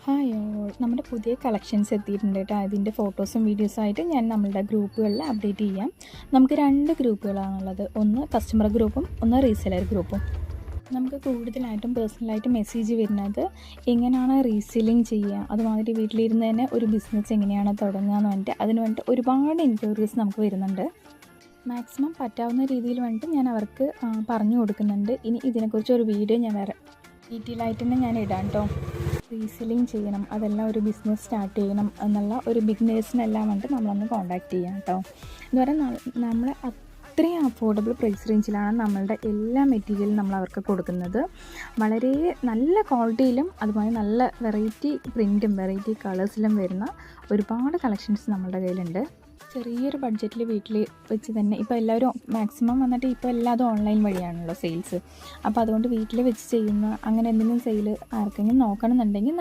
Hi all നമ്മുടെ പുതിയ collections എത്തിയിട്ടുണ്ട് കേട്ടോ. അതിൻ്റെ ഫോട്ടോസും വീഡിയോസുമായിട്ട് ഞാൻ നമ്മളുടെ ഗ്രൂപ്പുകളിൽ അപ്ഡേറ്റ് ചെയ്യാം. നമുക്ക് 2 ഗ്രൂപ്പുകളാണുള്ളത്. ഒന്ന് കസ്റ്റമർ ഗ്രൂപ്പും ഒന്ന് റീസെലർ ഗ്രൂപ്പും. നമുക്ക് കൂടുതലായിട്ടും പേഴ്സണലായിട്ട് മെസ്സേജ് വരുന്നത് എങ്ങനെയാണ് റീസെല്ലിങ് ചെയ്യുക, അതുമാതിരി വീട്ടിലിരുന്ന് തന്നെ ഒരു ബിസിനസ് എങ്ങനെയാണ് തുടങ്ങുക എന്ന് പറഞ്ഞിട്ട് അതിന് വേണ്ടിയിട്ട് ഒരുപാട് എൻക്വയറീസ് നമുക്ക് വരുന്നുണ്ട്. മാക്സിമം പറ്റാവുന്ന രീതിയിൽ വേണ്ടിയിട്ട് ഞാൻ അവർക്ക് പറഞ്ഞു കൊടുക്കുന്നുണ്ട്. ഇനി ഇതിനെക്കുറിച്ച് ഒരു വീഡിയോ ഞാൻ വേറെ ഡീറ്റെയിൽ ആയിട്ട് തന്നെ ഞാൻ ഇടാം കേട്ടോ. റീസെല്ലിങ് ചെയ്യണം, അതെല്ലാം ഒരു ബിസിനസ് സ്റ്റാർട്ട് ചെയ്യണം എന്നുള്ള ഒരു ബിഗിനേഴ്സിനെല്ലാം വേണ്ടിയിട്ട് നമ്മളൊന്ന് കോൺടാക്റ്റ് ചെയ്യാം കേട്ടോ. എന്ന് പറഞ്ഞാൽ നമ്മൾ അത്രയും അഫോർഡബിൾ പ്രൈസ് റേഞ്ചിലാണ് നമ്മളുടെ എല്ലാ മെറ്റീരിയലും നമ്മൾ അവർക്ക് കൊടുക്കുന്നത്. വളരെ നല്ല ക്വാളിറ്റിയിലും അതുപോലെ നല്ല വെറൈറ്റി പ്രിൻറ്റും വെറൈറ്റി കളേഴ്സിലും വരുന്ന ഒരുപാട് കളക്ഷൻസ് നമ്മളുടെ കയ്യിലുണ്ട്. ചെറിയൊരു ബഡ്ജറ്റിൽ വീട്ടിൽ വെച്ച് തന്നെ ഇപ്പോൾ എല്ലാവരും മാക്സിമം വന്നിട്ട് ഇപ്പോൾ എല്ലാതും ഓൺലൈൻ വഴിയാണല്ലോ സെയിൽസ്. അപ്പോൾ അതുകൊണ്ട് വീട്ടിൽ വെച്ച് ചെയ്യുന്ന അങ്ങനെ എന്തെങ്കിലും സെയിൽ ആർക്കെങ്കിലും നോക്കണമെന്നുണ്ടെങ്കിൽ